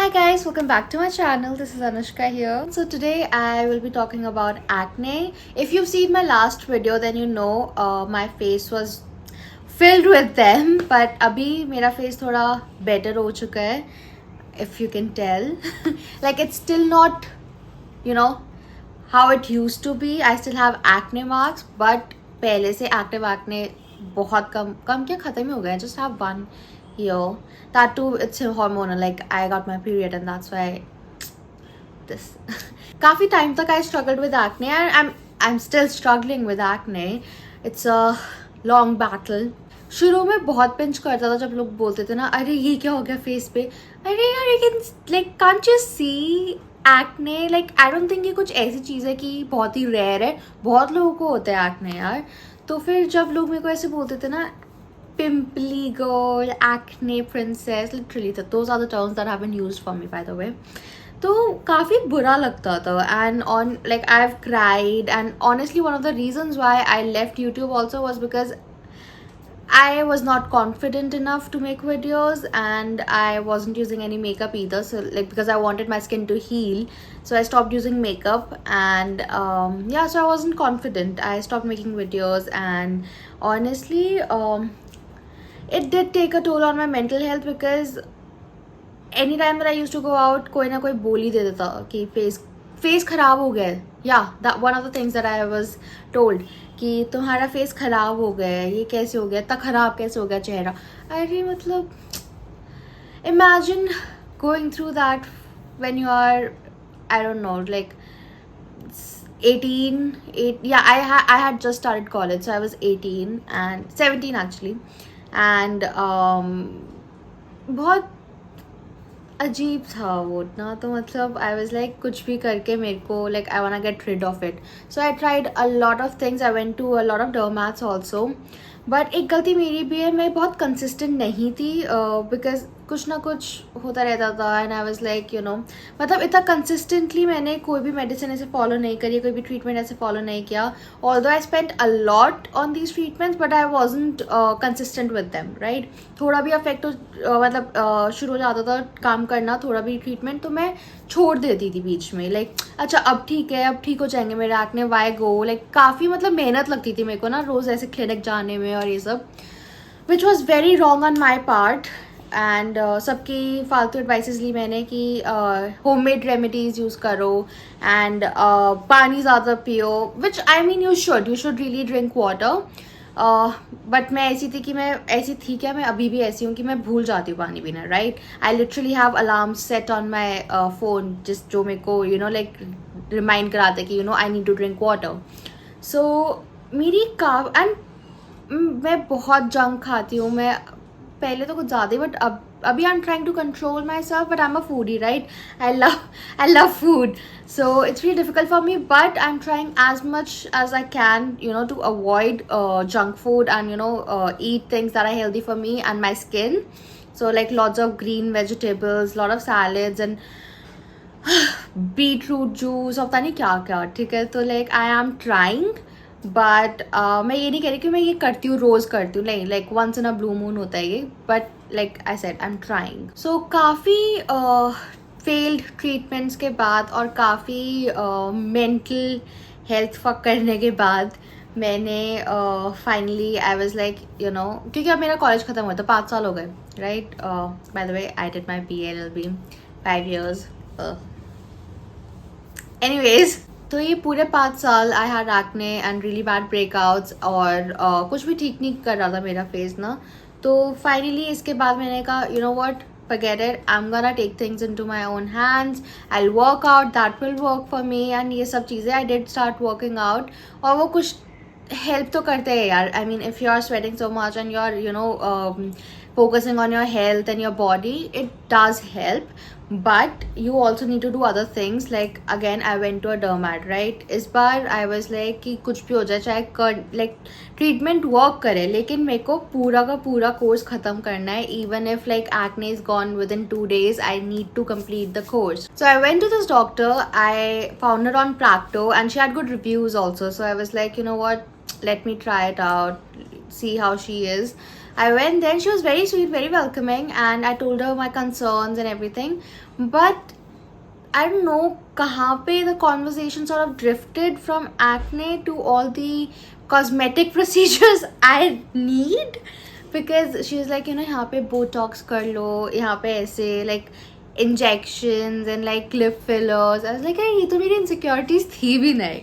Hi guys, welcome back to my channel. This is Anushka here. So today I will be talking about acne. If you've seen my last video, then you know my face was filled with them. But abhi mera face thoda better ho chuka hai, if you can tell. Like it's still not, you know, how it used to be. I still have acne marks, but पहले से acne बहुत कम क्या खत्म ही हो गया. I just have one here. That too, it's hormonal. Like I got my period, and that's why this. काफी time तक I struggled with acne, and I'm still struggling with acne. It's a long battle. शुरू में बहुत pinch करता था जब लोग बोलते थे ना, अरे ये क्या हो गया फेस पे, अरे यार you can like can't you see acne. Like I don't think ये कुछ ऐसी चीज़ है कि बहुत ही रेयर है, बहुत लोगों को होता है एक्ने यार. तो फिर जब लोग मेरे को ऐसे बोलते थे ना, pimply girl, acne princess, literally those are the terms that have been used for me by the way, तो काफ़ी बुरा लगता था. And on like I have cried, and honestly one of the reasons why I left YouTube also was because I was not confident enough to make videos, and I wasn't using any makeup either. So like because I wanted my skin to heal, so I stopped using makeup, and yeah, so I wasn't confident. I stopped making videos, and honestly, it did take a toll on my mental health because anytime that I used to go out, कोई ना कोई बोल ही देता था कि face खराब हो गया है. या that one of the things that I was told कि तुम्हारा फेस खराब हो गया है, ये कैसे हो गया, इतना खराब कैसे हो गया चेहरा. अरे मतलब imagine going through that when you are, I don't know, like 18 yeah, I had just started college, so I was 18 and 17 actually. And बहुत अजीब था वो ना. तो मतलब आई वॉज लाइक कुछ भी करके मेरे को like I want get rid of it. So I tried a lot of things. I went to a lot of dermats also. But एक गलती मेरी भी है, मैं बहुत कंसिस्टेंट नहीं थी बिकॉज कुछ ना कुछ होता रहता था. एंड आई वाज लाइक मतलब इतना कंसिस्टेंटली मैंने कोई भी मेडिसिन ऐसे फॉलो नहीं करी, कोई भी ट्रीटमेंट ऐसे फॉलो नहीं किया. Although I spent a lot on these treatments, but I wasn't consistent with them, right. थोड़ा भी अफेक्ट मतलब शुरू हो जाता था काम करना, थोड़ा भी ट्रीटमेंट, तो मैं छोड़ देती थी बीच में. लाइक अच्छा अब ठीक है, अब ठीक हो जाएंगे मेरे एक्ने, वाई गो. लाइक काफ़ी मतलब मेहनत लगती थी मेरे को ना रोज़ ऐसे क्लिनिक जाने में और ये सब, which was very wrong on my part. And सबकी फालतू एडवाइसेस ली मैंने कि होममेड रेमेडीज़ यूज़ करो, एंड पानी ज़्यादा पियो, which I mean you should really drink water. But मैं ऐसी थी कि मैं ऐसी थी क्या, मैं अभी भी ऐसी हूँ कि मैं भूल जाती हूँ पानी पीना, right. I literally have alarm set on my phone जो मेरे को लाइक रिमाइंड कराते कि I need to drink water. So मेरी एंड मैं बहुत जंक खाती हूँ. मैं पहले तो कुछ ज़्यादा ही, बट अभी I am trying to control myself. But I am a foodie, right. I love food, so it's really difficult for me, but I'm trying as much as I can to avoid junk food and eat things that are healthy for me and my skin. So like lots of green vegetables, lot of salads, and beetroot juice और पता नहीं क्या क्या. ठीक है, तो like I am trying, but मैं ये नहीं कह रही कि मैं ये करती हूँ, रोज़ करती हूँ, नहीं. Like once in a blue moon होता है ये, but like I said I am trying. So काफ़ी फेल्ड ट्रीटमेंट्स के बाद और काफ़ी मेंटल हेल्थ फक करने के बाद मैंने फाइनली आई वाज लाइक क्योंकि अब मेरा कॉलेज ख़त्म हुआ था, 5 साल हो गए, right. Bye the way I did my BLLB 5 years. Anyways, तो ये पूरे 5 साल I had acne and really bad breakouts, और कुछ भी ठीक नहीं कर रहा था मेरा फेस ना. तो फाइनली इसके बाद मैंने कहा what, forget it, I'm gonna take things into my own hands, I'll work out, that will work for me. and ये सब चीज़ें I did start working out, और वो कुछ हेल्प तो करते हैं यार. I mean if you are sweating so much and you are focusing on your health and your body, it does help, but you also need to do other things. Like again I went to a dermat, right. इस बार I was like कि कुछ भी हो जाए, चाहे like treatment work करे, लेकिन मेरे को पूरा का पूरा कोर्स ख़त्म करना है. even if like acne is gone within 2 days, I need to complete the course. So I went to this doctor, I found her on Practo, and she had good reviews also. So I was like, what, let me try it out, see how she is. I went there. She was very sweet, very welcoming, and I told her my concerns and everything. But I don't know kahan pe the conversation sort of drifted from acne to all the cosmetic procedures I need, because she was like, यहाँ पे botox कर लो, यहाँ पे ऐसे like injections and like lip fillers. I was like, ये तो मेरी insecurities थी भी नहीं,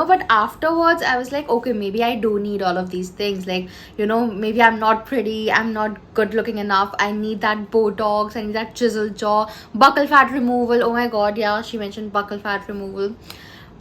but afterwards I was like, okay, maybe I do need all of these things, like, maybe I'm not pretty, I'm not good looking enough, I need that botox, I need that chisel jaw, buccal fat removal. Oh my god, yeah, she mentioned buccal fat removal.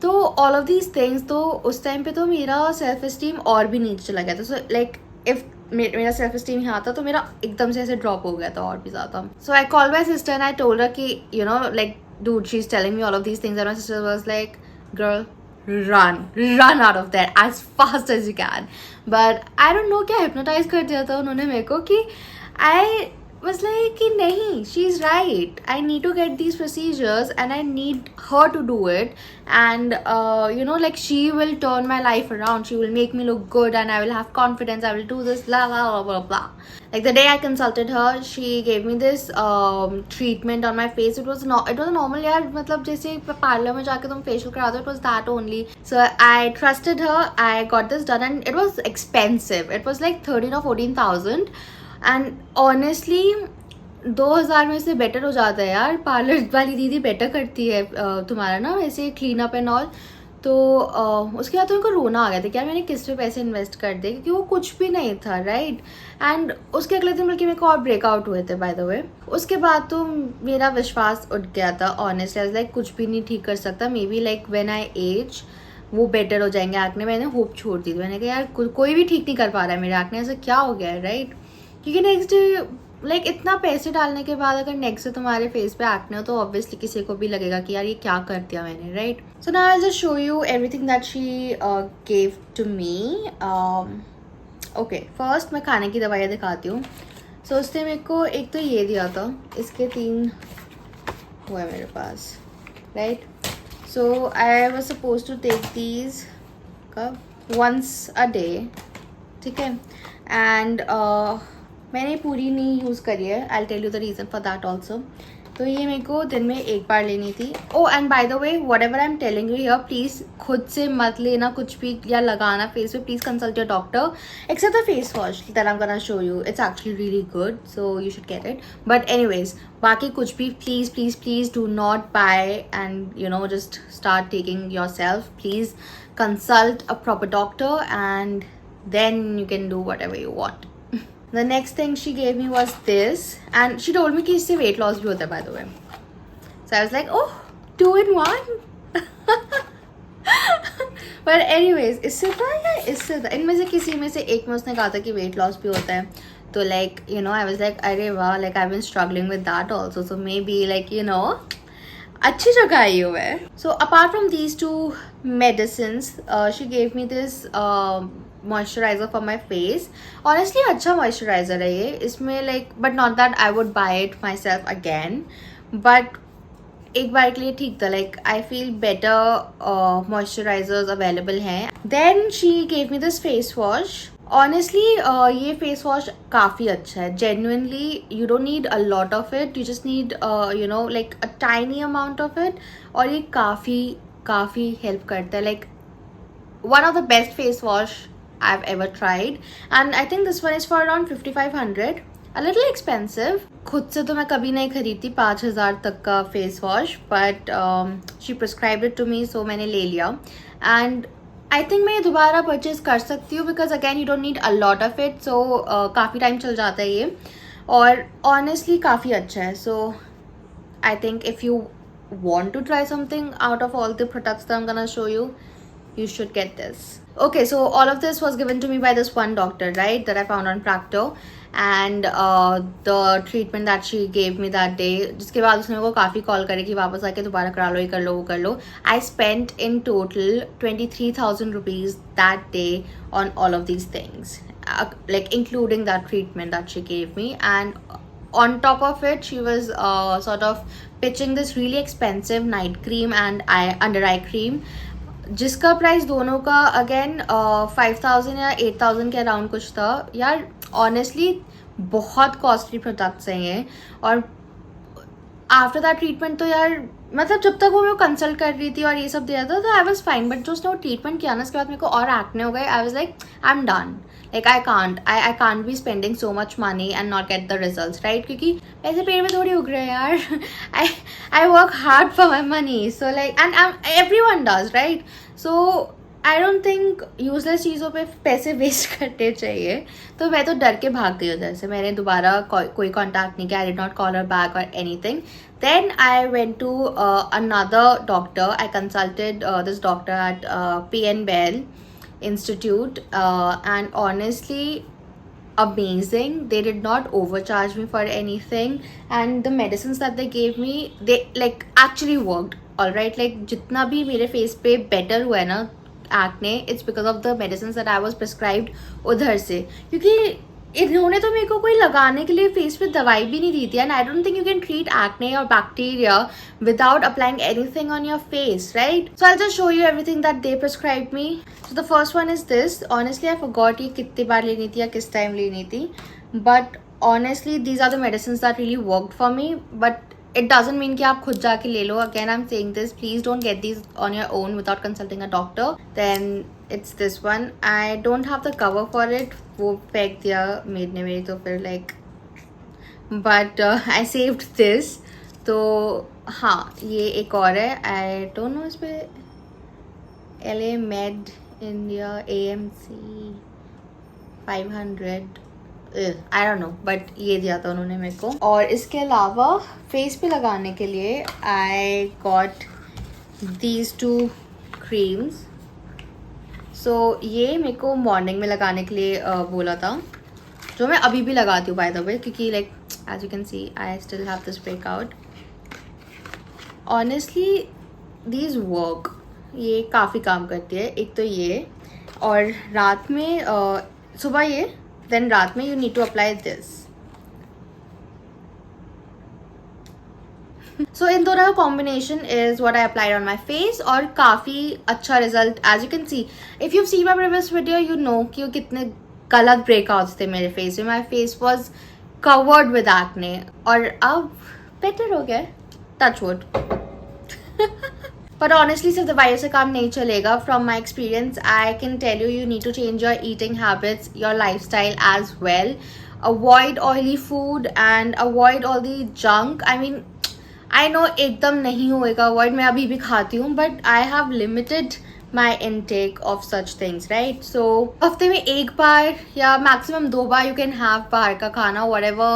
तो all of these things, तो उस time पे तो मेरा self esteem और भी नीचे चला गया था. सो लाइक इफ मेरा सेल्फ इस्टीम यहाँ था तो मेरा एकदम से ऐसे ड्रॉप हो गया था और भी ज़्यादा. So I call my sister and I told her कि like dude, she's telling me all of these things, and my sister was like, girl, run out of there as fast as you can. But I don't know क्या hypnotize कर दिया था उन्होंने मेरे को कि I was like कि नहीं, she's right, I need to get these procedures and I need her to do it, and like she will turn my life around, she will make me look good and I will have confidence, I will do this, blah blah blah blah blah. Like the day I consulted her, she gave me this treatment on my face. It was a normal, यार मतलब जैसे parlour में जाके तुम facial कराते हो, it was that only. So I trusted her, I got this done, and it was expensive. It was like 13 or 14,000. And honestly 2000 में से बेटर हो जाता है यार. पार्लर वाली दीदी बेटर करती है तुम्हारा ना वैसे क्लीन अप एंड ऑल. तो उसके बाद तो उनको रोना आ गया था कि यार मैंने किस पे पैसे इन्वेस्ट कर दिए, क्योंकि वो कुछ भी नहीं था, राइट. एंड उसके अगले दिन बल्कि मेरे को और ब्रेकआउट हुए थे बाय द वे. उसके बाद तो मेरा विश्वास उठ गया था ऑनेस्टली. लाइक कुछ भी नहीं ठीक कर सकता. Maybe like when I age वो बेटर हो जाएंगे एक्ने. मैंने होप छोड़ दी थी. मैंने कहा यार कोई भी ठीक नहीं कर पा रहा है मेरे एक्ने, ऐसा क्या हो गया है, राइट. क्योंकि नेक्स्ट डे लाइक इतना पैसे डालने के बाद अगर नेक्स्ट से तुम्हारे फेस पे एक्ने हो तो ऑब्वियसली किसी को भी लगेगा कि यार ये क्या कर दिया मैंने, right. So now I just show you everything that she gave to me. Okay, first मैं खाने की दवाइयाँ दिखाती हूँ. सो उसने मेरे को एक तो ये दिया था, इसके 3 वो है मेरे पास, right. So I was suppose to take these cup once a day, ठीक है. एंड मैंने पूरी नहीं यूज़ करी है. I tell you the reason for that also. तो ये मेरे को दिन में एक बार लेनी थी. Oh and by the way, whatever I am telling you here, please खुद से मत लेना कुछ भी या लगाना फेस पे. Please consult your doctor. Except the face wash that I am gonna show you, it's actually really good, so you should get it. But anyways, बाकी कुछ भी please please please do not buy and just start taking yourself. Please consult a proper doctor and then you can do whatever you want. The next thing she gave me was this, and she told me कि इससे weight loss भी होता है by the way. So I was like, oh, 2 in 1. But anyways, इससे था या इससे था, इनमें से किसी में से एक में उसने कहा था कि weight loss भी होता है. तो like I was like, अरे वाह, like I've been struggling with that also, so maybe like अच्छी जगह आई हुआ है. So apart from these 2 medicines, she gave me this moisturizer for my face. Honestly अच्छा moisturizer है ये. इसमें like but not that I would buy it myself again, but एक बार के लिए ठीक था. like I feel better moisturizers available हैं. Then she gave me this face wash. Honestly ये फेस वॉश काफ़ी अच्छा है. genuinely you don't need a lot of it, you just need like a tiny amount of it, और ये काफ़ी help करता है. like one of the best face wash I've ever tried, and I think this one is for around 5500. A little expensive. खुद से तो मैं कभी नहीं खरीदती 5000 तक का face wash, but she prescribed it to me, so मैंने ले लिया. and I think मैं ये दोबारा परचेज कर सकती हूँ, because again you don't need a lot of it, so काफ़ी टाइम चल जाता है ये, और honestly काफ़ी अच्छा है. so I think if you want to try something out of all the products that I'm gonna show you, you should get this. Okay, so all of this was given to me by this one doctor, right, that I found on Practo, and the treatment that she gave me that day, जिसके बाद उसने मेरे को काफ़ी call करे कि वापस आके दोबारा करा लो, ये कर लो, वो कर लो. I spent in total 23,000 rupees that day on all of these things, like including that treatment that she gave me. And on top of it, she was sort of pitching this really expensive night cream and under eye cream. जिसका price दोनों का again 5,000 या 8,000 के around कुछ था यार. Honestly बहुत costly products हैं ये. और आफ्टर दैट ट्रीटमेंट तो यार मतलब जब तक वो मैं कंसल्ट कर रही थी और ये सब दिया था तो आई वॉज फाइन, बट जो उसने वो ट्रीटमेंट किया ना उसके बाद मेरे को और एक्ने हो गए. I was like I am done. Like I can't be spending so much money and not get the result, right? क्योंकि पैसे पेड़ में थोड़ी उग रहे हैं यार. I work hard for my money, so like and every one does, right? So I don't think useless चीज़ों पे पैसे वेस्ट करने चाहिए. तो मैं तो डर के भाग गई उधर से. मैंने दोबारा कोई कॉन्टैक्ट नहीं किया. I did not call her back और anything. Then I went to another doctor. I consulted this doctor at PN Bell Institute, and honestly, amazing. They did not overcharge me for anything, and the medicines that they gave me, they like actually worked. All right, like जितना भी मेरे face पे better हुआ है ना acne, it's because of the medicines that I was prescribed उधर से. क्योंकि इन्होंने तो मेरे को कोई लगाने के लिए फेस पे दवाई भी नहीं दी थी. And I don't think you can treat acne और bacteria without applying anything on your face, right? So I just show you everything that they prescribe me. So the first one is this. Honestly I forgot ये कितनी बार लेनी थी या किस time लेनी थी, but honestly these are the medicine that really worked for me. But it doesn't mean कि आप खुद जाके ले लो. Again, I'm saying this, please don't get these on your own without consulting a doctor. Then it's this one. I don't have the cover for it. वो फेंक दिया made ने मेरी, तो फिर like, but I saved this. तो हाँ, ये एक और है. I don't know इस पे LA Med India AMC 500. I don't no, but ये दिया था उन्होंने मेरे को. और इसके अलावा फेस पे लगाने के लिए आई गॉट दीज 2 क्रीम्स. सो ये मेरे को मॉर्निंग में लगाने के लिए बोला था, जो मैं अभी भी लगाती हूँ बाय द वे, क्योंकि like as you can see I still have this breakout. Honestly these work. ये काफ़ी काम करती है. एक तो ये, और रात में सुबह ये, then रात में you need to apply this. So इन दोनों का combination is what I applied on my face, और काफ़ी अच्छा result. As you can see, if you've seen my previous video, you know कि कितने गलत breakouts थे मेरे face में. My face was covered with acne, और अब better हो गया. Touch wood. But honestly, सिर्फ दवाइयों से काम नहीं चलेगा. From my experience, I can tell you, you need to change your eating habits, your lifestyle as well. Avoid oily food and avoid all the junk. I mean, I know एकदम नहीं होएगा avoid. मैं अभी भी खाती हूँ, but I have limited my intake of such things, right? So हफ्ते में एक बार या maximum 2 bar you can have बाहर का खाना, whatever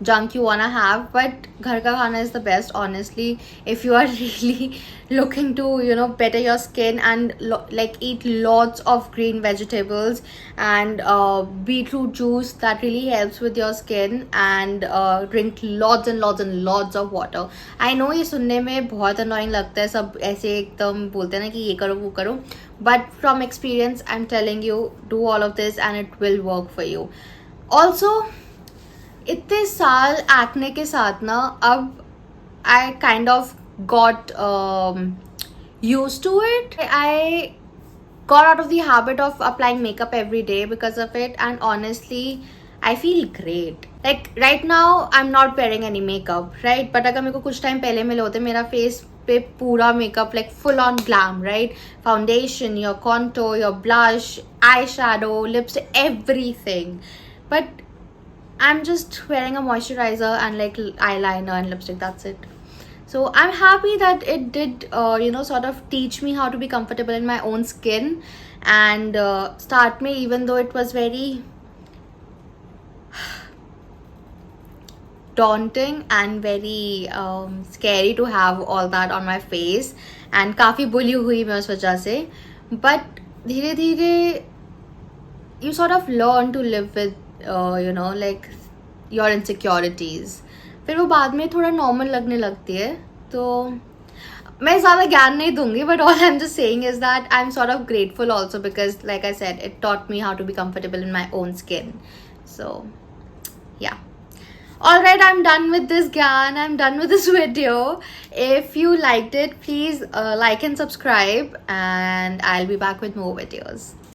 junk you wanna have, but घर का खाना is the best, honestly. If you are really looking to, you know, better your skin and like eat lots of green vegetables and beetroot juice, that really helps with your skin, and drink lots and lots and lots of water. I know ये सुनने में बहुत annoying लगता है, सब ऐसे एकदम बोलते हैं ना कि ये करो वो करो, but from experience I'm telling you, do all of this and it will work for you. Also इतने साल एक्ने के साथ ना अब I kind of got used to it. I got out of the habit of applying makeup every day because of it, and honestly I feel great. Like right now I'm not wearing any makeup, right? But अगर मेरे को कुछ time पहले मिले होते मेरा face पे पूरा makeup like full on glam, right? Foundation, your contour, your blush, eyeshadow, lipstick, everything. But I'm just wearing a moisturizer and like eyeliner and lipstick, that's it. So I'm happy that it did, you know, sort of teach me how to be comfortable in my own skin, and start me, even though it was very daunting and very scary to have all that on my face, and काफ़ी बुली हुई मैं उस वजह से. But धीरे धीरे you sort of learn to live with, you know, like your insecurities. फिर वो बाद में थोड़ा नॉर्मल लगने लगती है. तो मैं ज़्यादा ज्ञान नहीं दूंगी, but all I'm just saying is that I'm sort of grateful also because, like I said, it taught me how to be comfortable in my own skin. So yeah. Alright, I'm done with this gyan. I'm done with this video. If you liked it, please like and subscribe, and I'll be back with more videos.